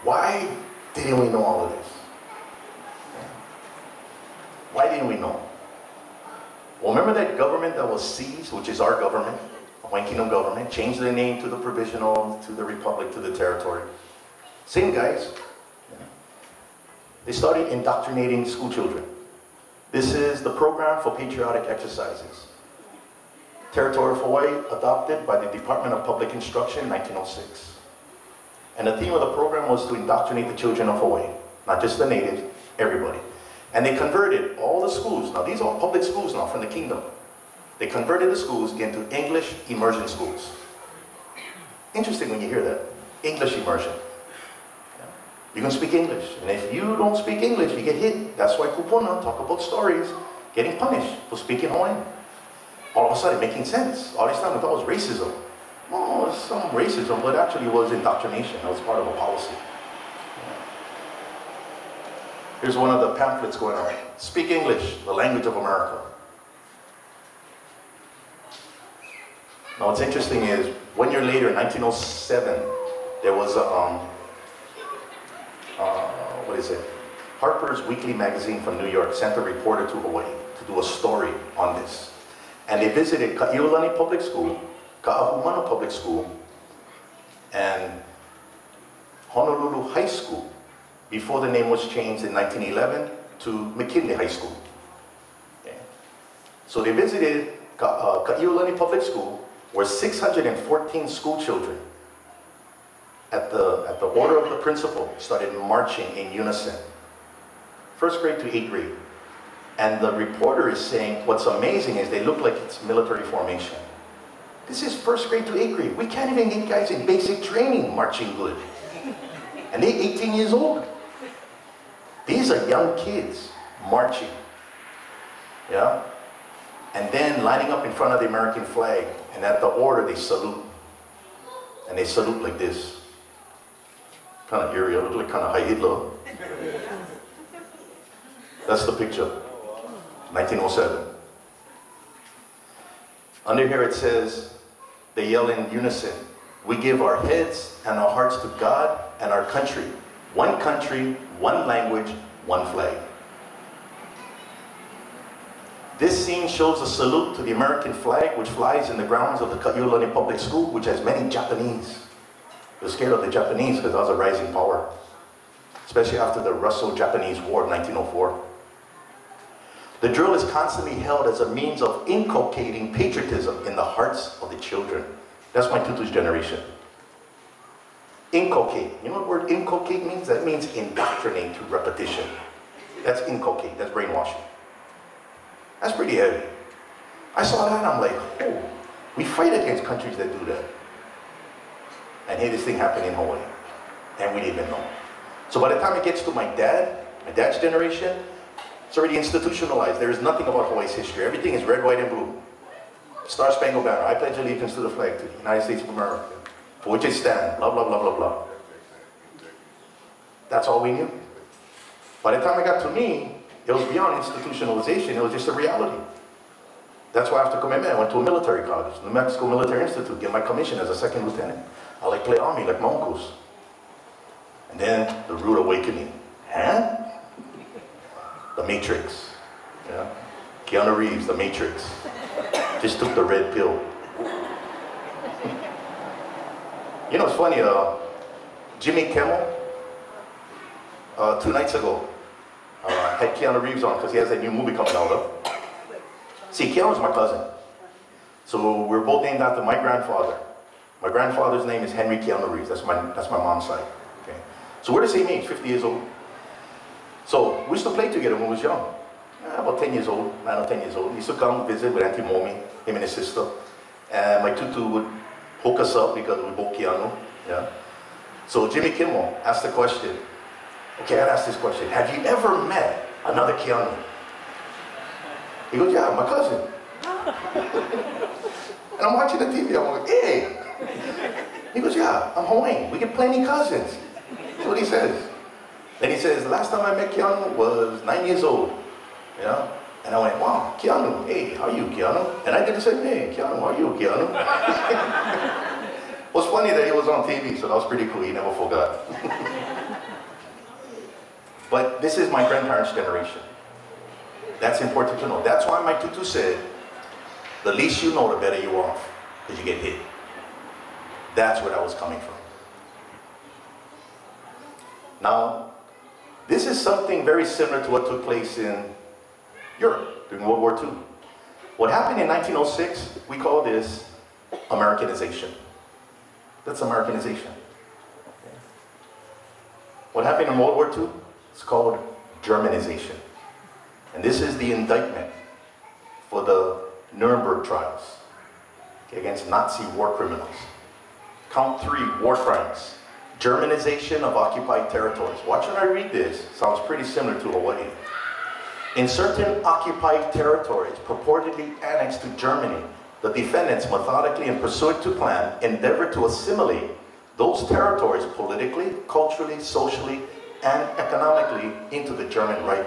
Why didn't we know all of this? Why didn't we know? Well, remember that government that was seized, which is our government, Hawaiian Kingdom government, changed their name to the provisional, to the republic, to the territory. Same guys. They started indoctrinating school children. This is the program for patriotic exercises. Territory of Hawaii adopted by the Department of Public Instruction in 1906. And the theme of the program was to indoctrinate the children of Hawaii, not just the natives, everybody. And they converted all the schools, now these are public schools now from the kingdom. They converted the schools into English immersion schools. Interesting when you hear that, English immersion. You can speak English, and if you don't speak English, you get hit. That's why kupuna talk about stories, getting punished for speaking Hawaiian. All of a sudden, making sense. All this time we thought it was racism. Oh, it was some racism, but actually it was indoctrination. That was part of a policy. Here's one of the pamphlets going on. Speak English, the language of America. Now what's interesting is, 1 year later, in 1907, there was a, Harper's Weekly magazine from New York sent a reporter to Hawaii to do a story on this. And they visited Ka'iolowalu Public School, Ka'ahumanu Public School, and Honolulu High School, before the name was changed in 1911 to McKinley High School. Okay. So they visited Ka'iolowalu Public School, where 614 school children, at the order of the principal, started marching in unison. 1st grade to 8th grade. And the reporter is saying, what's amazing is they look like it's military formation. This is 1st grade to 8th grade. We can't even get guys in basic training marching good. And they're 18 years old. These are young kids marching. Yeah? And then lining up in front of the American flag. And at the order, they salute. And they salute like this. Kind of eerie, look like kind of Hawai'i Aloha. That's the picture. 1907. Under here it says, they yell in unison, we give our heads and our hearts to God and our country. One country, one language, one flag. This scene shows a salute to the American flag, which flies in the grounds of the Ka'iolowalu Public School, which has many Japanese. They're scared of the Japanese because that was a rising power, especially after the Russo-Japanese War of 1904. The drill is constantly held as a means of inculcating patriotism in the hearts of the children. That's my tutu's generation. Inculcate. You know what the word inculcate means? That means indoctrinate through repetition. That's inculcate. That's brainwashing. That's pretty heavy. I saw that and I'm like, oh, we fight against countries that do that. And here this thing happened in Hawaii. And we didn't even know. So by the time it gets to my dad's generation, it's already institutionalized. There is nothing about Hawaii's history. Everything is red, white, and blue. Star Spangled Banner. I pledge allegiance to the flag, to the United States of America, for which it stands, blah, blah, blah, blah, blah. That's all we knew. By the time it got to me, it was beyond institutionalization. It was just a reality. That's why after commitment, I went to a military college, New Mexico Military Institute, get my commission as a 2nd lieutenant. I like play army, like my uncles. And then the rude awakening. Huh? The Matrix. Yeah? Keanu Reeves, the Matrix. Just took the red pill. You know, it's funny, Jimmy Kimmel, 2 nights ago, had Keanu Reeves on because he has that new movie coming out of. See, Keanu's my cousin. So we're both named after my grandfather. My grandfather's name is Henry Keanu Reeves. That's my mom's side. Okay? So we're the same age, 50 years old. So we used to play together when we was young. About 10 years old, 9 or 10 years old. He used to come visit with Auntie Momi, him and his sister. And my tutu would hook us up because we both Keanu. Yeah? So Jimmy Kimmel asked the question. Okay, I'd ask this question. Have you ever met another Keanu? He goes, yeah, my cousin. And I'm watching the TV, I'm like, hey. He goes, yeah, I'm Hawaiian. We get plenty cousins. That's what he says. Then he says, last time I met Keanu was 9 years old. Yeah? And I went, wow, Keanu, hey, how are you, Keanu? And I did the same, hey, Keanu, how are you, Keanu? What's funny that he was on TV, so that was pretty cool. He never forgot. But this is my grandparents' generation. That's important to know. That's why my tutu said, the least you know, the better you off, because you get hit. That's where that was coming from. Now, this is something very similar to what took place in Europe during World War II. What happened in 1906, we call this Americanization. That's Americanization. Okay. What happened in World War II? It's called Germanization. And this is the indictment for the Nuremberg trials, okay, against Nazi war criminals. Count 3, war crimes. Germanization of occupied territories. Watch when I read this. Sounds pretty similar to Hawaii. In certain occupied territories purportedly annexed to Germany, the defendants methodically and pursuant to plan endeavored to assimilate those territories politically, culturally, socially, and economically into the German Reich.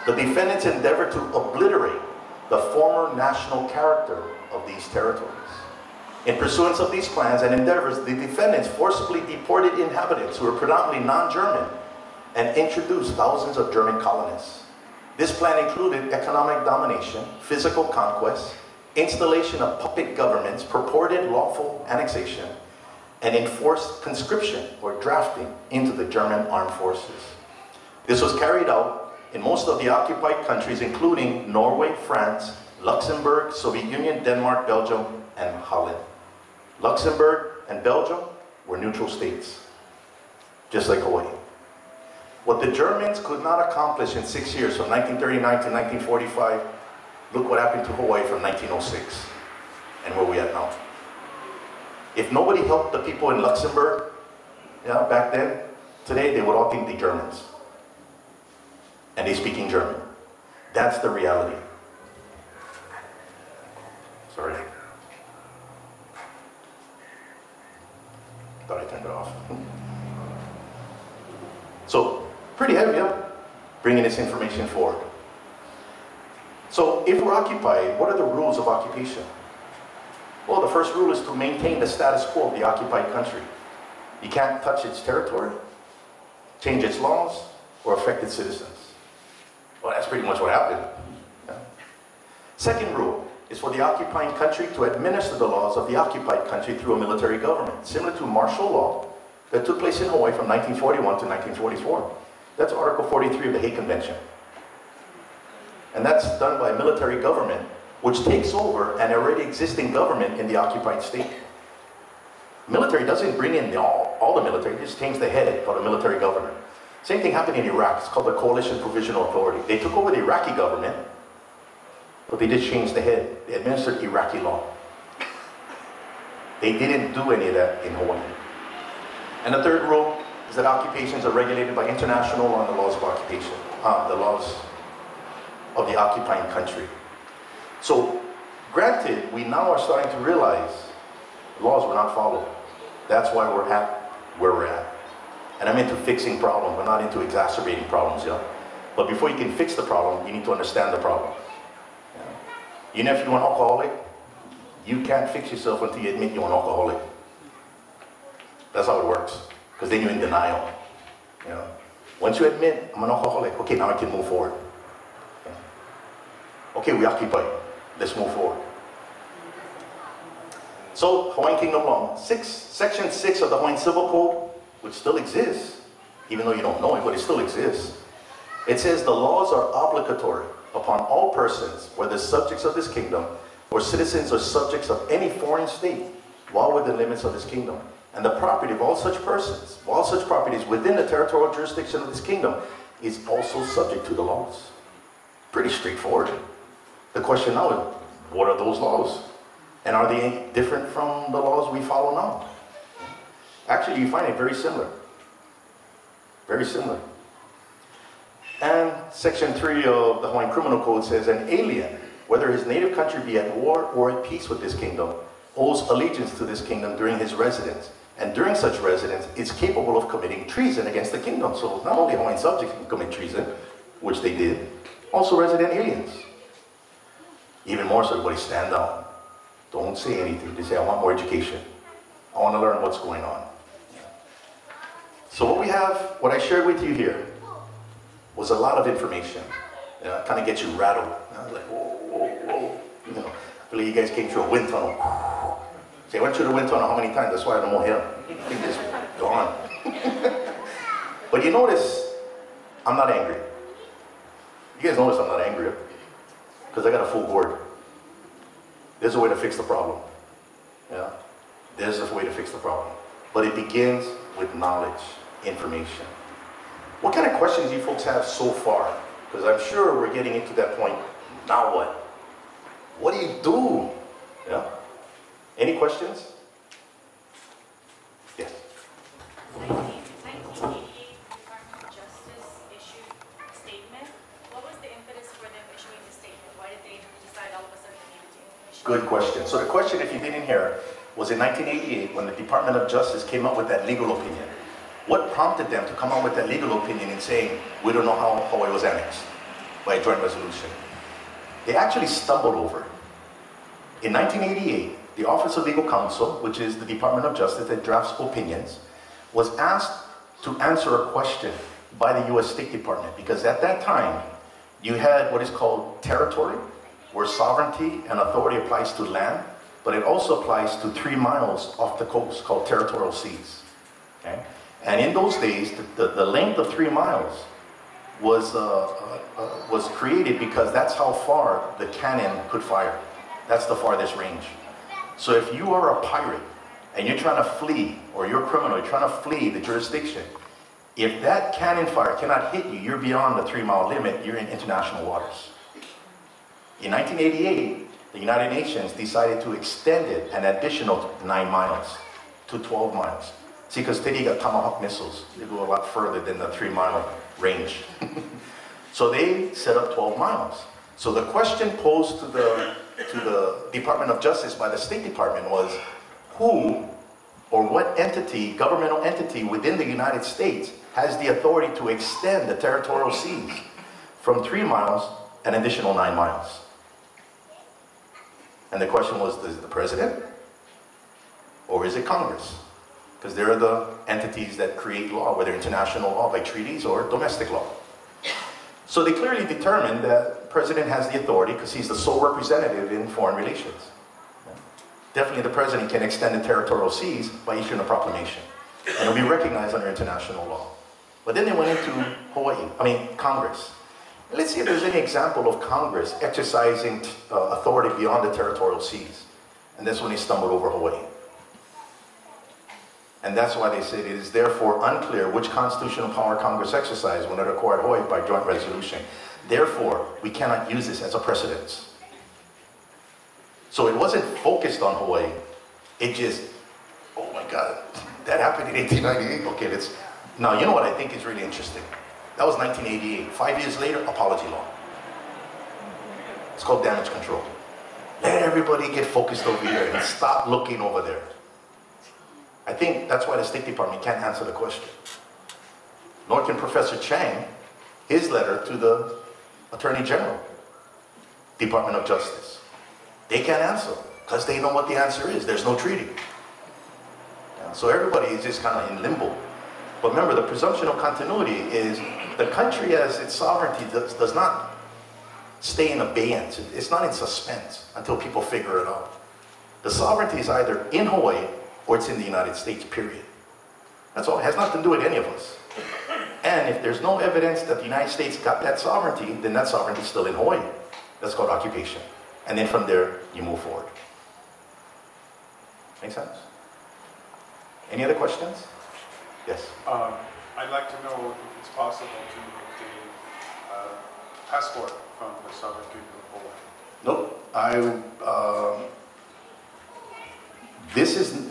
The defendants endeavored to obliterate the former national character of these territories. In pursuance of these plans and endeavors, the defendants forcibly deported inhabitants who were predominantly non-German and introduced thousands of German colonists. This plan included economic domination, physical conquest, installation of puppet governments, purported lawful annexation, and enforced conscription or drafting into the German armed forces. This was carried out in most of the occupied countries, including Norway, France, Luxembourg, Soviet Union, Denmark, Belgium, and Holland. Luxembourg and Belgium were neutral states, just like Hawaii. What the Germans could not accomplish in 6 years, from 1939 to 1945, look what happened to Hawaii from 1906, and where we at now. If nobody helped the people in Luxembourg, back then, today they would all think they're Germans. And they're speaking German. That's the reality. Sorry. Thought I turned it off. So, pretty heavy, huh? Bringing this information forward. So, if we're occupied, what are the rules of occupation? Well, the first rule is to maintain the status quo of the occupied country. You can't touch its territory, change its laws, or affect its citizens. Well, that's pretty much what happened. Yeah. Second rule is for the occupying country to administer the laws of the occupied country through a military government, similar to martial law that took place in Hawaii from 1941 to 1944. That's Article 43 of the Hague Convention. And that's done by a military government which takes over an already existing government in the occupied state. Military doesn't bring in all the military, just change the head called a military government. Same thing happened in Iraq. It's called the Coalition Provisional Authority. They took over the Iraqi government, but they just changed the head. They administered Iraqi law. They didn't do any of that in Hawaii. And the third rule is that occupations are regulated by international law and the laws of occupation, the laws of the occupying country. So, granted, we now are starting to realize laws were not followed. That's why we're at where we're at. And I'm into fixing problems, we're not into exacerbating problems, yeah? But before you can fix the problem, you need to understand the problem. Yeah? Even if you're an alcoholic, you can't fix yourself until you admit you're an alcoholic. That's how it works, because then you're in denial. You know? Once you admit, I'm an alcoholic, okay, now I can move forward. Okay, we occupy, let's move forward. So, Hawaiian Kingdom Law, Section 6 of the Hawaiian Civil Code, which still exists, even though you don't know it, but it still exists. It says the laws are obligatory upon all persons, whether subjects of this kingdom, or citizens or subjects of any foreign state, while within the limits of this kingdom. And the property of all such persons, all such properties within the territorial jurisdiction of this kingdom, is also subject to the laws. Pretty straightforward. The question now is, what are those laws? And are they different from the laws we follow now? Actually, you find it very similar. Very similar. And Section 3 of the Hawaiian Criminal Code says, an alien, whether his native country be at war or at peace with this kingdom, owes allegiance to this kingdom during his residence. And during such residence, is capable of committing treason against the kingdom. So not only Hawaiian subjects can commit treason, which they did, also resident aliens. Even more so, everybody stand down. Don't say anything. They say, I want more education. I want to learn what's going on. So what we have, what I shared with you here, was a lot of information. Kind of gets you rattled. Like, whoa, whoa, whoa. I believe you guys came through a wind tunnel. See, I went through the wind tunnel how many times? That's why I don't know him. I think it's gone. But you notice, I'm not angry. You guys notice I'm not angry, because I got a full board. There's a way to fix the problem. Yeah, there's a way to fix the problem. But it begins with knowledge, information. What kind of questions do you folks have so far? Because I'm sure we're getting into that point. Now what? What do you do? Yeah. Any questions? Yes. 1988, the Department of Justice issued a statement. What was the impetus for them issuing the statement? Why did they decide all of a sudden they needed to issue? Good question. So the question, if you didn't hear, was in 1988 when the Department of Justice came up with that legal opinion. What prompted them to come up with that legal opinion in saying, we don't know how Hawaii was annexed by a joint resolution? They actually stumbled over it. In 1988, the Office of Legal Counsel, which is the Department of Justice that drafts opinions, was asked to answer a question by the US State Department, because at that time, you had what is called territory, where sovereignty and authority applies to land, but it also applies to 3 miles off the coast, called territorial seas. Okay? And in those days, the length of 3 miles was created because that's how far the cannon could fire. That's the farthest range. So if you are a pirate and you're trying to flee, or you're a criminal, you're trying to flee the jurisdiction, if that cannon fire cannot hit you, you're beyond the 3-mile limit, you're in international waters. In 1988, the United Nations decided to extend it an additional 9 miles to 12 miles. See, because today you got Tomahawk missiles. They go a lot further than the 3-mile range. So they set up 12 miles. So the question posed to the Department of Justice by the State Department was, who or what entity, governmental entity within the United States has the authority to extend the territorial seas from 3 miles an additional 9 miles? And the question was, is it the president or is it Congress? Because they're the entities that create law, whether international law by treaties or domestic law. So they clearly determined that the president has the authority because he's the sole representative in foreign relations. Definitely the president can extend the territorial seas by issuing a proclamation. And it'll be recognized under international law. But then they went into Congress. And let's see if there's any example of Congress exercising authority beyond the territorial seas. And that's when they stumbled over Hawaii. And that's why they said it is therefore unclear which constitutional power Congress exercised when it acquired Hawaii by joint resolution. Therefore, we cannot use this as a precedent. So it wasn't focused on Hawaii. It just, oh my God, that happened in 1898. Okay, now you know what I think is really interesting? That was 1988. 5 years later, apology law. It's called damage control. Let everybody get focused over here and stop looking over there. I think that's why the State Department can't answer the question. Nor can Professor Chang, his letter to the Attorney General, Department of Justice. They can't answer because they know what the answer is. There's no treaty. So everybody is just kind of in limbo. But remember, the presumption of continuity is the country as its sovereignty does not stay in abeyance. It's not in suspense until people figure it out. The sovereignty is either in Hawaii or it's in the United States, period. That's all. It has nothing to do with any of us. And if there's no evidence that the United States got that sovereignty, then that sovereignty is still in Hawaii. That's called occupation. And then from there, you move forward. Make sense? Any other questions? Yes? I'd like to know if it's possible to obtain a passport from the sovereign kingdom of Hawaii. Nope.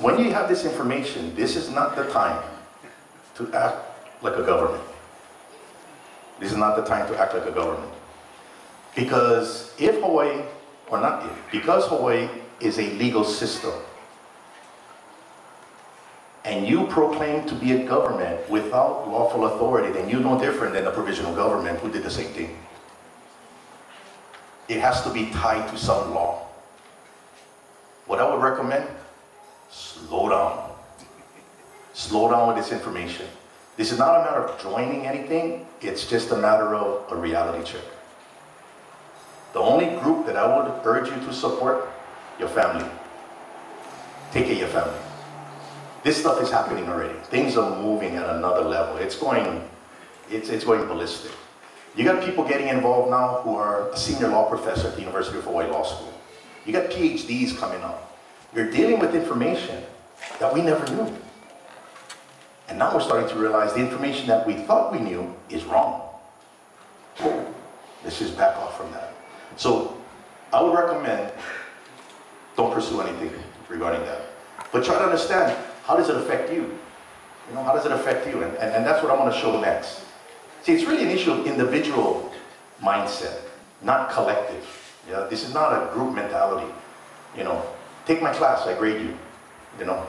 When you have this information, this is not the time to act like a government. This is not the time to act like a government. Because because Hawaii is a legal system, and you proclaim to be a government without lawful authority, then you're no different than a provisional government who did the same thing. It has to be tied to some law. What I would recommend, slow down. Slow down with this information. This is not a matter of joining anything, it's just a matter of a reality check. The only group that I would urge you to support, your family. Take care of your family. This stuff is happening already. Things are moving at another level. It's going ballistic. You got people getting involved now who are a senior law professor at the University of Hawaii Law School. You got PhDs coming up. You're dealing with information that we never knew. And now we're starting to realize the information that we thought we knew is wrong. Let's just back off from that. So I would recommend don't pursue anything regarding that. But try to understand, how does it affect you? You know, how does it affect you? And that's what I want to show next. See, it's really an issue of individual mindset, not collective. Yeah, this is not a group mentality. You know, take my class, I grade you. You know,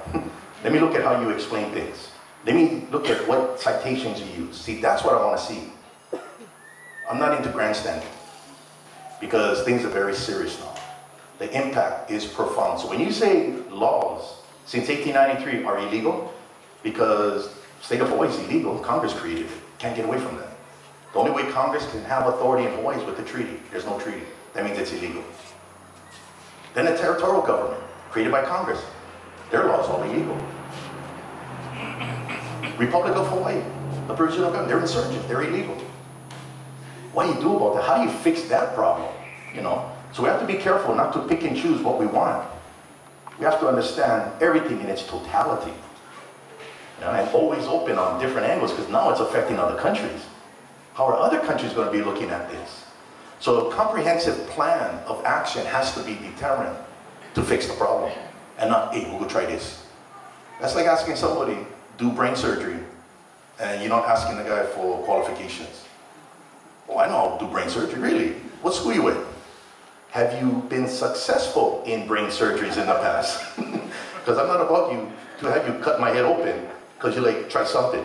let me look at how you explain things. Let me look at what citations you use. See, that's what I want to see. I'm not into grandstanding because things are very serious now. The impact is profound. So when you say laws since 1893 are illegal, because State of Hawaii is illegal, Congress created it. Can't get away from that. The only way Congress can have authority in Hawaii is with the treaty. There's no treaty. That means it's illegal. Then the territorial government, created by Congress, their laws are illegal. Republic of Hawaii, the Aboriginal government, they're insurgent, they're illegal. What do you do about that? How do you fix that problem? You know? So we have to be careful not to pick and choose what we want. We have to understand everything in its totality. You know, and always open on different angles, because now it's affecting other countries. How are other countries going to be looking at this? So a comprehensive plan of action has to be determined to fix the problem. And not, hey, we'll go try this. That's like asking somebody to do brain surgery, and you're not asking the guy for qualifications. Oh, I know how to do brain surgery, really? What school you with? Have you been successful in brain surgeries in the past? Because I'm not about you to have you cut my head open because you like, try something.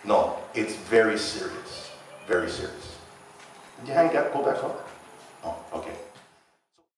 No, it's very serious, very serious. Did your hand go back up?